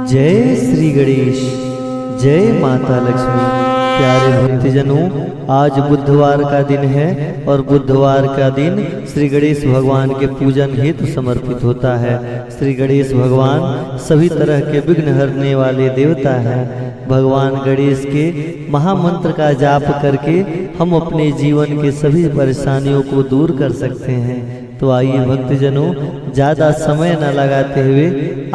जय श्री गणेश, जय माता लक्ष्मी। प्यारे भक्तजनों, आज बुधवार का दिन है और बुधवार का दिन श्री गणेश भगवान के पूजन हेतु समर्पित होता है। श्री गणेश भगवान सभी तरह के विघ्न हरने वाले देवता हैं। भगवान गणेश के महामंत्र का जाप करके हम अपने जीवन के सभी परेशानियों को दूर कर सकते हैं। तो आइए भक्तजनों, ज़्यादा समय न लगाते हुए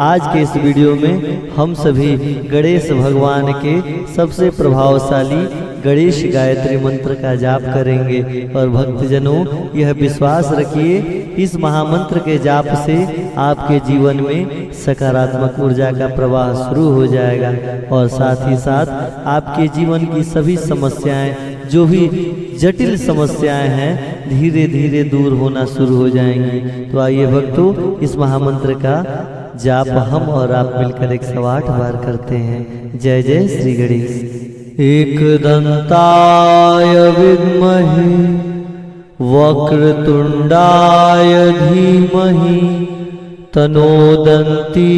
आज के इस वीडियो में हम सभी गणेश भगवान के सबसे प्रभावशाली गणेश गायत्री मंत्र का जाप करेंगे। और भक्तजनों, यह विश्वास रखिए, इस महामंत्र के जाप से आपके जीवन में सकारात्मक ऊर्जा का प्रवाह शुरू हो जाएगा और साथ ही साथ आपके जीवन की सभी समस्याएं, जो भी जटिल समस्याएं हैं, धीरे धीरे दूर होना शुरू हो जाएंगी। तो आइए भक्तों, इस महामंत्र का जाप हम और आप मिलकर 108 बार करते हैं। जय जय श्री गणेश। एकदंताय विद्महे वक्रतुंडाय धीमहि तन्नो दन्ती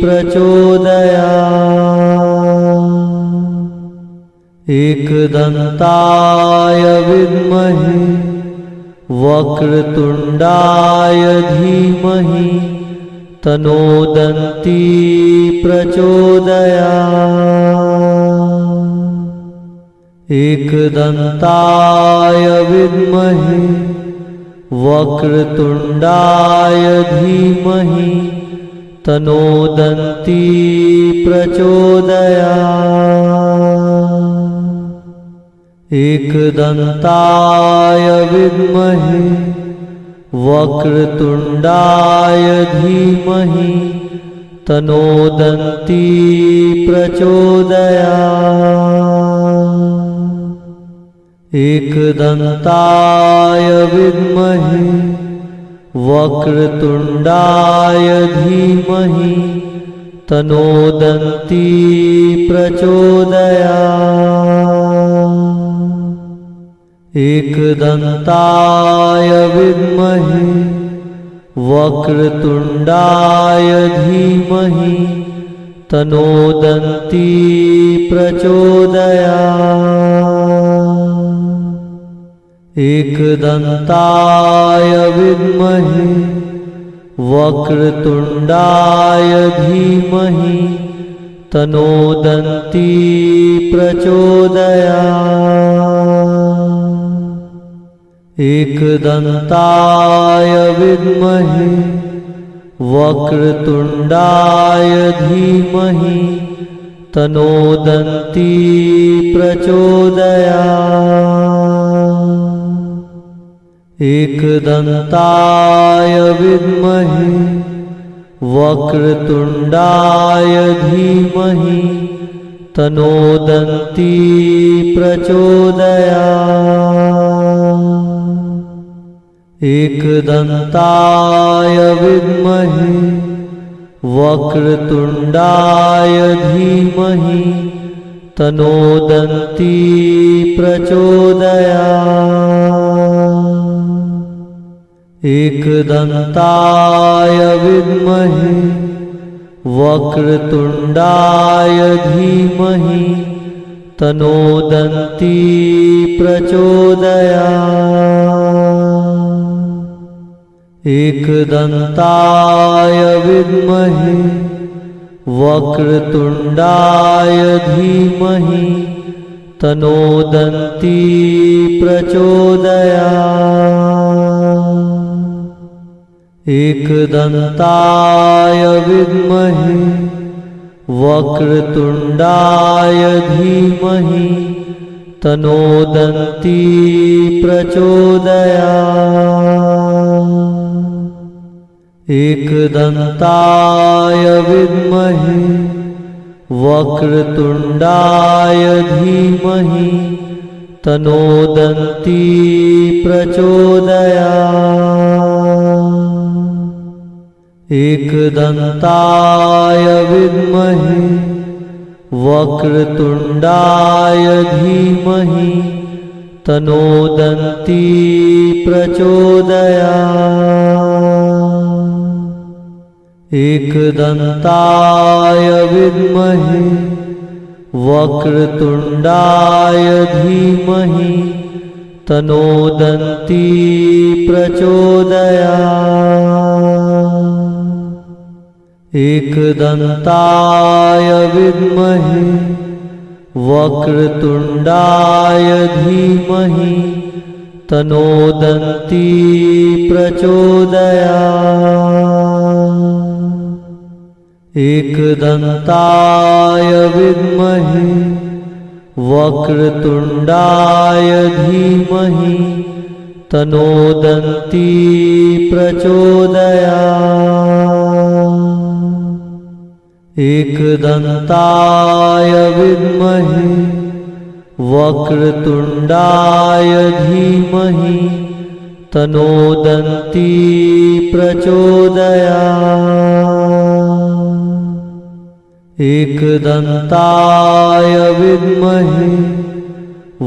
प्रचोदयात्। एकदंताय विद्महे वक्रतुंडाय धीमहि तन्नो दन्ती प्रचोदयात्। एकदंताय विद्महे वक्रतुंडाय धीमहि तन्नो दन्ती प्रचोदयात्। एकदंताय विद्महे वक्रतुंडाय धीमहि तन्नो दन्ती प्रचोदयात्। एकदंताय विद्महे वक्रतुंडाय धीमहि तन्नो दन्ती प्रचोदयात्। एकदंताय विद्महे वक्रतुंडाय धीमहि तन्नो दन्ती प्रचोदयात्। एकदंताय विद्महे वक्रतुंडाय धीमहि तन्नो दन्ती प्रचोदयात्। एकदंताय विद्महे वक्रतुंडाय धीमहि तन्नो दन्ती प्रचोदयात्। एकदंताय विद्महे वक्रतुंडाय धीमहि तन्नो दन्ती प्रचोदयात्। एकदंताय विद्महे वक्रतुंडाय धीमहि तन्नो दन्ती प्रचोदयात्। एकदंताय विद्महे वक्रतुंडाय धीमहि तन्नो दन्ती प्रचोदयात्। एकदंताय विद्महे वक्रतुंडाय धीमहि तन्नो दन्ती प्रचोदयात्। एकदंताय विद्महे वक्रतुंडाय धीमहि तन्नो दन्ती प्रचोदयात्। एकदंताय विद्महे वक्रतुंडाय धीमहि तन्नो दन्ती प्रचोदयात्। एकदंताय विद्महे वक्रतुंडाय धीमहि तन्नो दन्ती प्रचोदयात्। एकदन्ताय विद्महे वक्रतुण्डाय धीमहि तन्नो दन्ती प्रचोदयात्। एकदन्ताय विद्महे वक्रतुण्डाय धीमहि तन्नो दन्ती प्रचोदयात्। एकदन्ताय विद्महे वक्रतुण्डाय धीमहि तन्नो दन्ती प्रचोदयात्। एकदन्ताय विद्महे वक्रतुण्डाय धीमहि तन्नो दन्ती प्रचोदयात्। एकदन्ताय विद्महे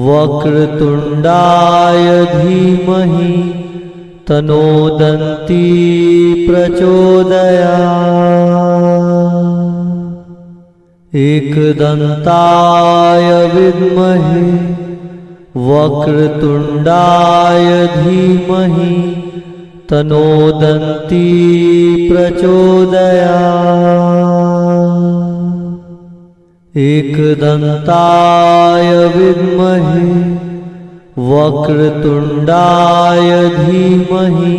वक्रतुण्डाय धीमहि तन्नो दन्ती प्रचोदयात्। एकदन्ताय विद्महे वक्रतुण्डाय धीमहि तन्नो दन्ती प्रचोदयात्। एकदन्ताय विद्महे वक्रतुण्डाय धीमहि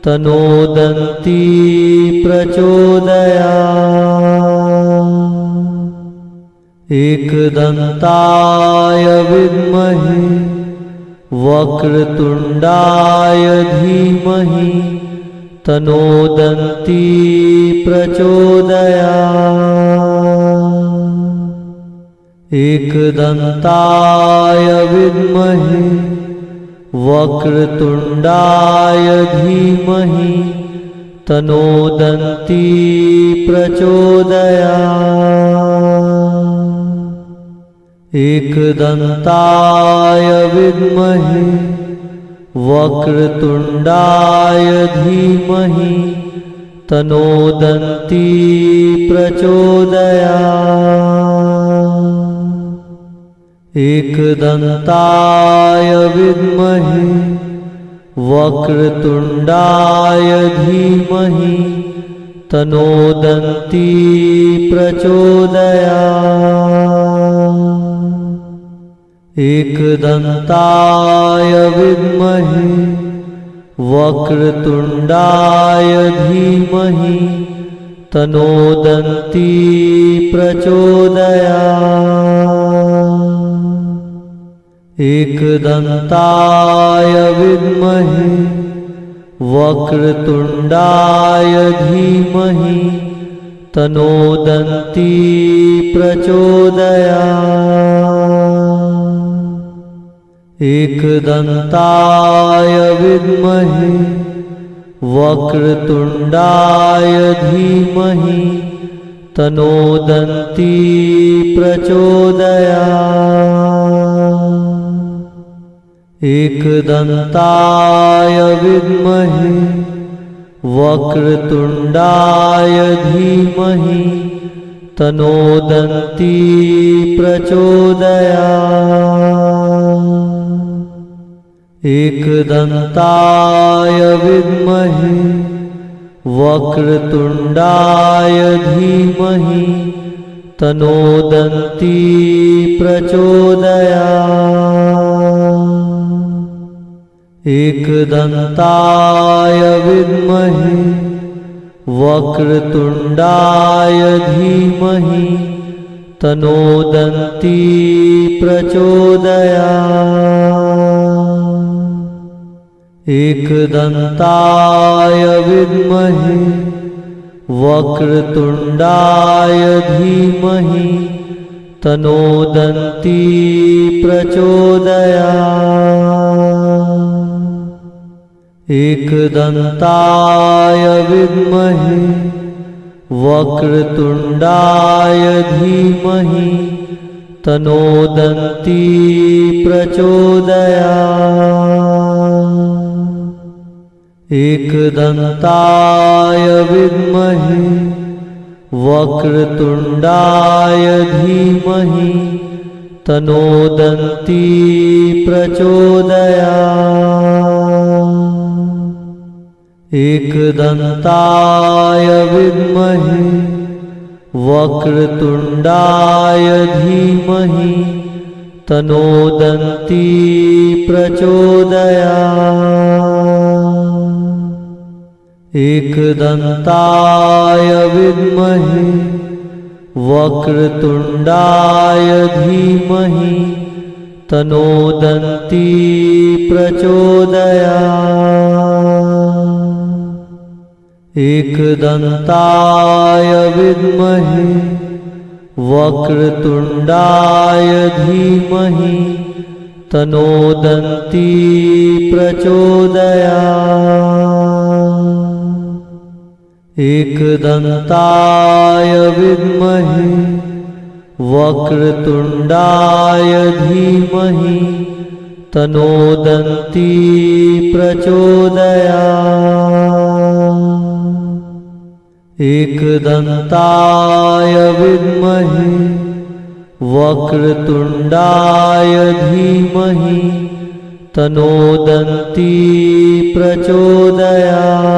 तन्नो दन्ती प्रचोदयात्। एकदन्ताय विद्महे वक्रतुण्डाय धीमहि तन्नो दन्ती प्रचोदयात्। एकदन्ताय विद्महे वक्रतुण्डाय धीमहि तन्नो दन्ती प्रचोदयात्। एकदन्ताय विद्महे वक्रतुण्डाय धीमहि तन्नो दन्ती प्रचोदयात्। एकदन्ताय विद्महे वक्रतुण्डाय धीमहि तन्नो दन्ती प्रचोदयात्। एकदन्ताय विद्महे वक्रतुण्डाय धीमहि तन्नो दन्ती प्रचोदयात्। एकदन्ताय विद्महे वक्रतुण्डाय धीमहि तन्नो दन्ती प्रचोदयात्। एकदन्ताय विद्महे वक्रतुण्डाय धीमहि तन्नो दन्ती प्रचोदयात्। एकदन्ताय विद्महे वक्रतुण्डाय धीमहि तन्नो दन्ती प्रचोदयात्। एकदन्ताय विद्महे वक्रतुण्डाय धीमहि तन्नो दन्ती प्रचोदयात्। एकदन्ताय विद्महे वक्रतुण्डाय धीमहि तन्नो दन्ती प्रचोदयात्। एकदन्ताय विद्महे वक्रतुण्डाय धीमहि तन्नो दन्ती प्रचोदयात्। एकदन्ताय विद्महे वक्रतुण्डाय धीमहि तन्नो दन्ती प्रचोदयात्। एकदन्ताय विद्महे वक्रतुण्डाय धीमहि तन्नो दन्ती प्रचोदयात्। एकदन्ताय विद्महे वक्रतुण्डाय धीमहि तन्नो दन्ती प्रचोदयात्। एकदन्ताय विद्महे वक्रतुण्डाय धीमहि तन्नो दन्ती प्रचोदयात्। एकदन्ताय विद्महे वक्रतुण्डाय धीमहि तन्नो दन्ती प्रचोदयात्। एकदन्ताय विद्महे वक्रतुण्डाय धीमहि तन्नो दन्ती प्रचोदयात्। एकदन्ताय विद्महे वक्रतुण्डाय धीमहि तन्नो दन्ती प्रचोदयात्।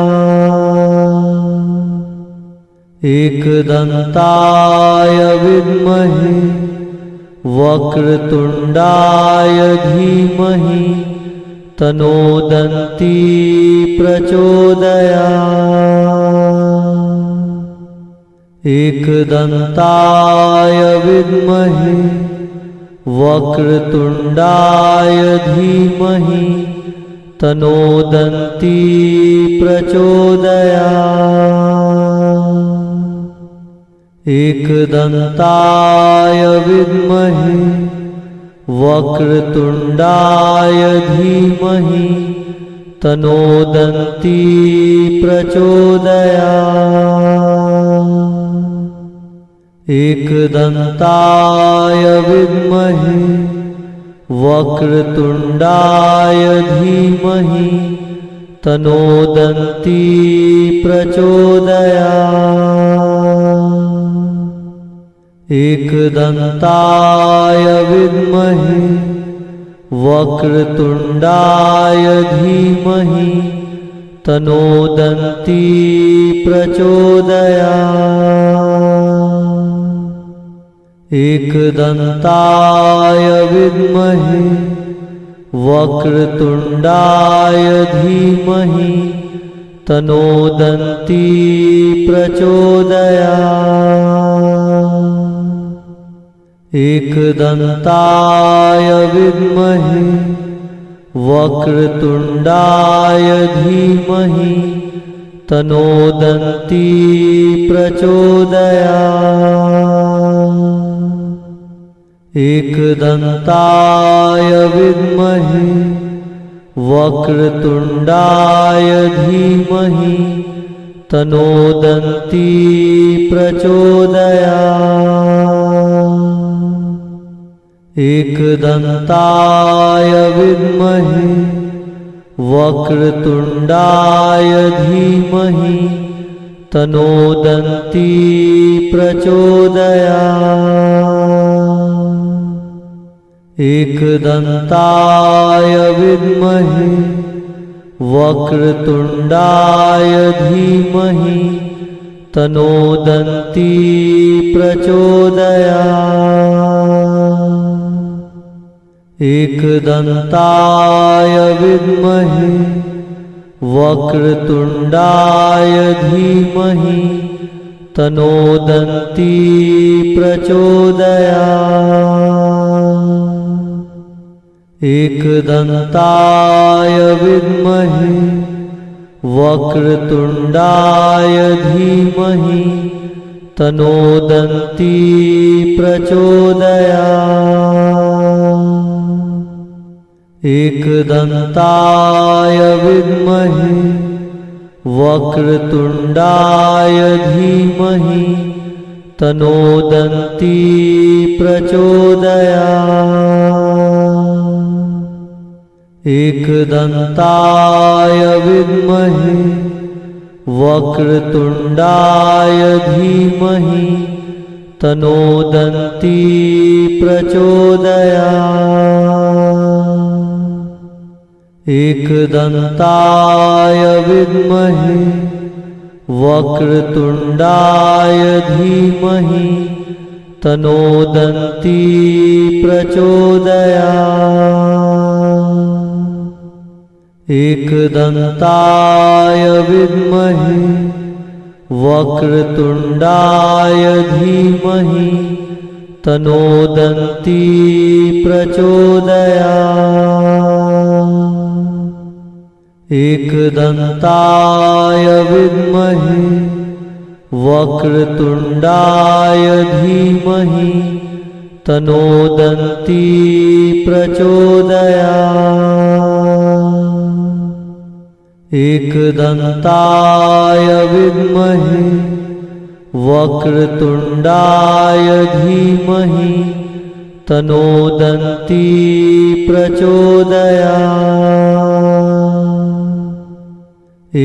एकदन्ताय विद्महे वक्रतुण्डाय धीमहि तन्नो दन्ती प्रचोदयात्। एकदन्ताय विद्महे वक्रतुण्डाय धीमहि तन्नो दन्ती प्रचोदयात्। एकदन्ताय विद्महे वक्रतुण्डाय धीमहि तन्नो दन्ती प्रचोदयात्। एकदन्ताय विद्महे वक्रतुण्डाय धीमहि तन्नो दन्ती प्रचोदयात्। एकदन्ताय विद्महे वक्रतुण्डाय धीमहि तन्नो दन्ती प्रचोदयात्। एकदन्ताय विद्महे वक्रतुण्डाय धीमहि तन्नो दन्ती प्रचोदयात्। एकदन्ताय विद्महे वक्रतुण्डाय धीमहि तन्नो दन्ती प्रचोदयात्। एकदन्ताय विद्महे वक्रतुण्डाय धीमहि तन्नो दन्ती प्रचोदयात्। एकदन्ताय विद्महे वक्रतुण्डाय धीमहि तन्नो दन्ती प्रचोदयात्। एकदन्ताय विद्महे वक्रतुण्डाय धीमहि तन्नो दन्ती प्रचोदयात्। एकदन्ताय विद्महे वक्रतुण्डाय धीमहि तन्नो दन्ती प्रचोदयात्। एकदन्ताय विद्महे वक्रतुण्डाय धीमहि तन्नो दन्ती प्रचोदयात्। एकदन्ताय विद्महे वक्रतुण्डाय धीमहि तन्नो दन्ती प्रचोदयात्। एकदन्ताय विद्महे वक्रतुण्डाय धीमहि तन्नो दन्ती प्रचोदयात्। एकदन्ताय विद्महे वक्रतुण्डाय धीमहि तन्नो दन्ती प्रचोदयात्। एकदन्ताय विद्महे वक्रतुण्डाय धीमहि तन्नो दन्ती प्रचोदयात्। एकदन्ताय विद्महे वक्रतुण्डाय धीमहि तन्नो दन्ती प्रचोदयात्। एकदन्ताय विद्महे वक्रतुण्डाय धीमहि तन्नो दन्ती प्रचोदयात्।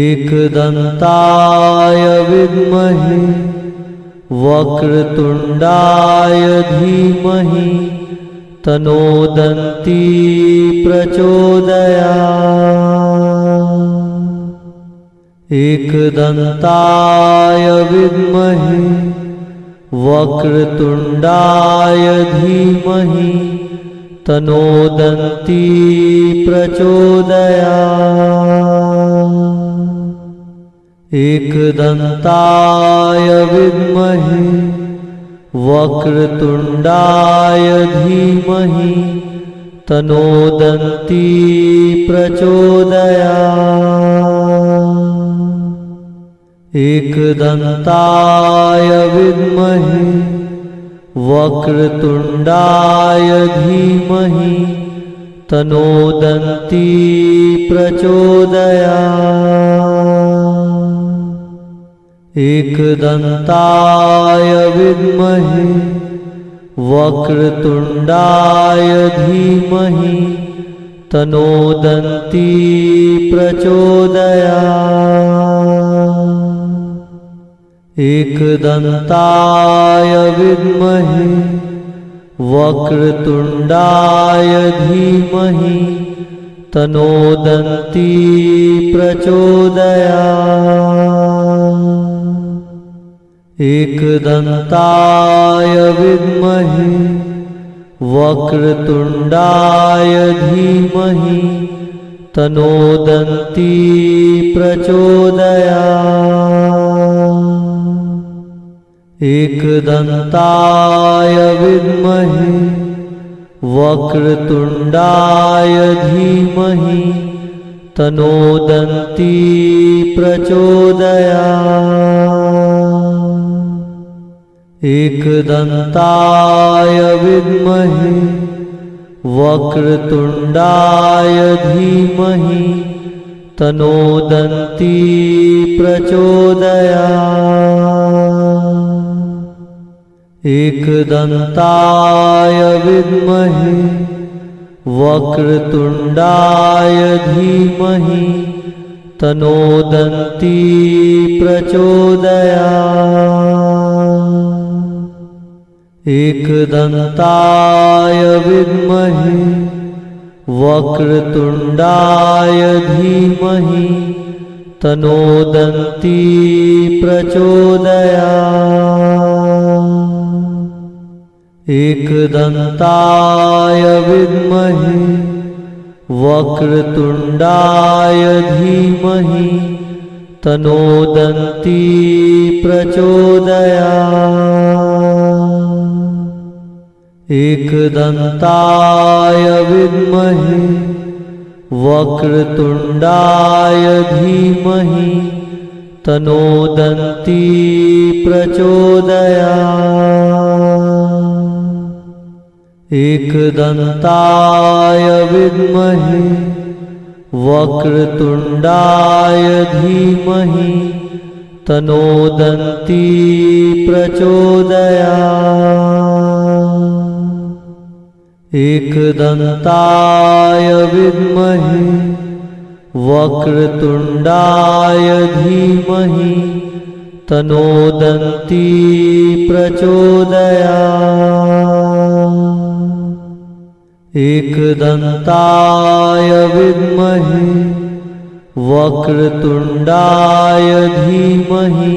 एकदन्ताय विद्महे वक्रतुण्डाय धीमहि तन्नो दन्ती प्रचोदयात्। एकदन्ताय विद्महे वक्रतुण्डाय धीमहि तन्नो दन्ती प्रचोदयात्। एकदन्ताय विद्महे वक्रतुण्डाय धीमहि तन्नो दन्ती प्रचोदयात्। एकदन्ताय विद्महे वक्रतुण्डाय धीमहि तन्नो दन्ती प्रचोदयात्। एकदन्ताय विद्महे वक्रतुण्डाय धीमहि तन्नो दन्ती प्रचोदयात्। एकदन्ताय विद्महे वक्रतुण्डाय धीमहि तन्नो दन्ती प्रचोदयात्। एकदन्ताय विद्महे वक्रतुण्डाय धीमहि तन्नो दन्ती प्रचोदयात्। एकदन्ताय विद्महे वक्रतुण्डाय धीमहि तन्नो दन्ती प्रचोदयात्। एकदन्ताय विद्महे वक्रतुण्डाय धीमहि तन्नो दन्ती प्रचोदयात्। एकदन्ताय विद्महे वक्रतुण्डाय धीमहि तन्नो दन्ती प्रचोदयात्। एकदन्ताय विद्महे वक्रतुण्डाय धीमहि तन्नो दन्ती प्रचोदयात्। एकदन्ताय विद्महे वक्रतुण्डाय धीमहि तन्नो दन्ती प्रचोदयात्। एकदन्ताय विद्महे वक्रतुण्डाय धीमहि तन्नो दन्ती प्रचोदयात्। एकदन्ताय विद्महे वक्रतुण्डाय धीमहि तन्नो दन्ती प्रचोदयात्। एकदन्ताय विद्महे वक्रतुण्डाय धीमहि तन्नो दन्ती प्रचोदयात्। एकदन्ताय विद्महे वक्रतुण्डाय धीमहि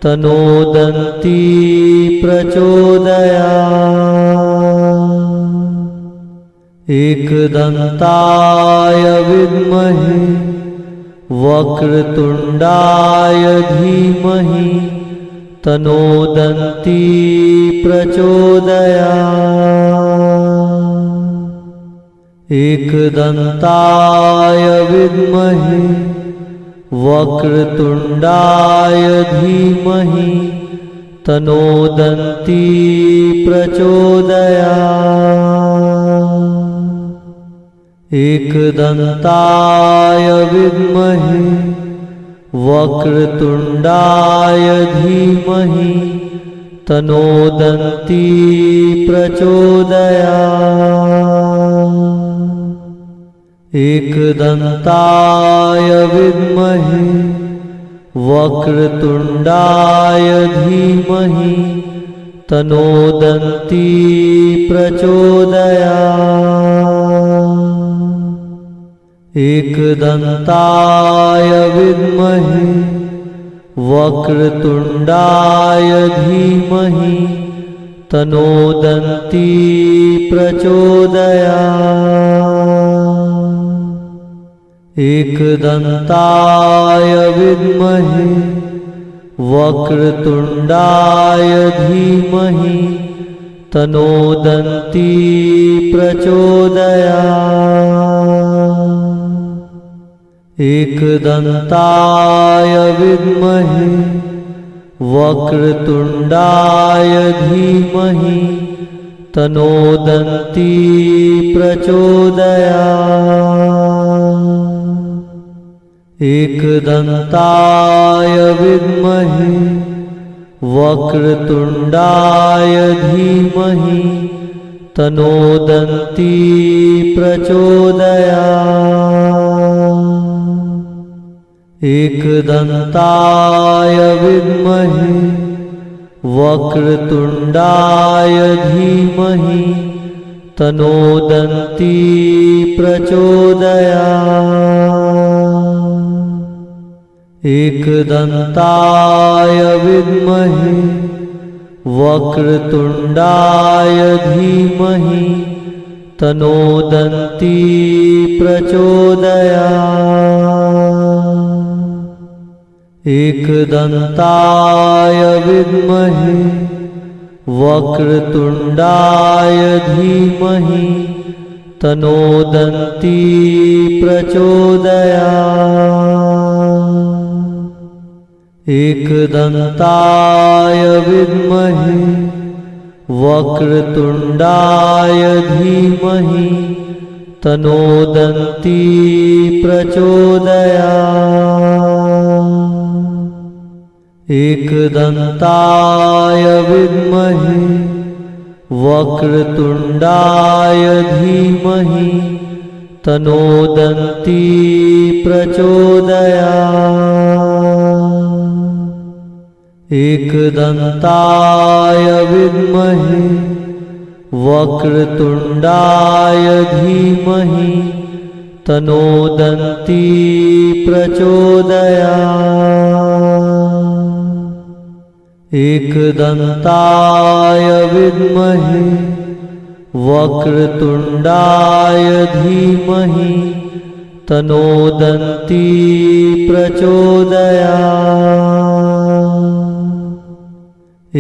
तन्नो दन्ती प्रचोदयात्। एकदन्ताय विद्महे वक्रतुण्डाय धीमहि तन्नो दन्ती प्रचोदयात्। एकदन्ताय विद्महे वक्रतुण्डाय धीमहि तन्नो दन्ती प्रचोदयात्। एकदन्ताय विद्महे वक्रतुण्डाय धीमहि तन्नो दन्ती प्रचोदयात्। एकदन्ताय विद्महे वक्रतुण्डाय धीमहि तन्नो दन्ती प्रचोदयात्। एकदन्ताय विद्महे वक्रतुण्डाय धीमहि तन्नो दन्ती प्रचोदयात्। एकदन्ताय विद्महे वक्रतुण्डाय धीमहि तन्नो दन्ती प्रचोदयात्। एकदन्ताय विद्महे वक्रतुण्डाय धीमहि तन्नो दन्ती प्रचोदयात्। एकदन्ताय विद्महे वक्रतुण्डाय धीमहि तन्नो दन्ती प्रचोदयात्। एकदन्ताय विद्महे वक्रतुण्डाय धीमहि तन्नो दन्ती प्रचोदयात्। एकदन्ताय विद्महे वक्रतुण्डाय धीमहि तन्नो दन्ती प्रचोदयात्। एकदन्ताय विद्महे वक्रतुण्डाय धीमहि तन्नो दन्ती प्रचोदयात्। एकदन्ताय विद्महे वक्रतुण्डाय धीमहि तन्नो दन्ती प्रचोदयात्। एकदन्ताय विद्महे वक्रतुण्डाय धीमहि तन्नो दन्ती प्रचोदयात्। एकदन्ताय विद्महे वक्रतुण्डाय धीमहि तन्नो दन्ती प्रचोदयात्। एकदन्ताय विद्महे वक्रतुण्डाय धीमहि तन्नो दन्ती प्रचोदयात्।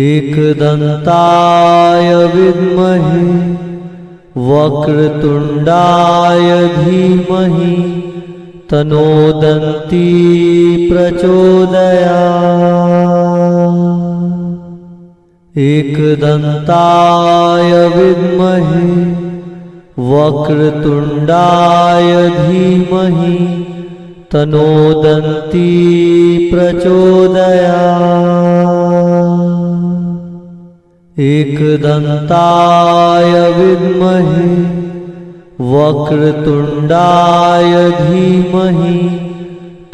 एकदन्ताय विद्महे वक्रतुण्डाय धीमहि तन्नो दन्ती प्रचोदयात्। एकदन्ताय विद्महे वक्रतुण्डाय धीमहि तन्नो दन्ती प्रचोदयात्। एकदन्ताय विद्महे वक्रतुण्डाय धीमहि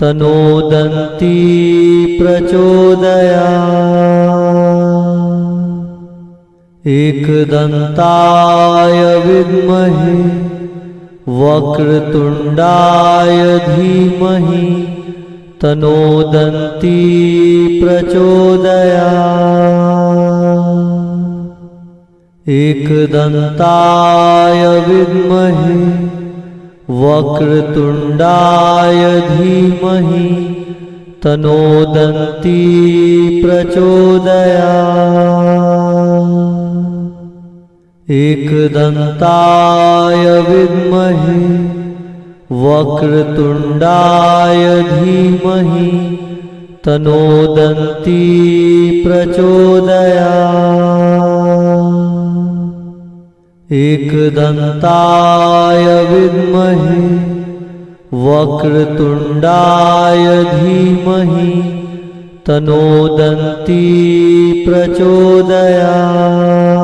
तन्नो दन्ती प्रचोदयात्। एकदन्ताय विद्महे वक्रतुण्डाय धीमहि तन्नो दन्ती प्रचोदयात्। एकदन्ताय विद्महे वक्रतुण्डाय धीमहि तन्नो दन्ती प्रचोदयात्। एकदन्ताय विद्महे वक्रतुण्डाय धीमहि तन्नो दन्ती प्रचोदयात्। एकदन्ताय विद्महे वक्रतुण्डाय धीमहि तन्नो दन्ती प्रचोदयात्।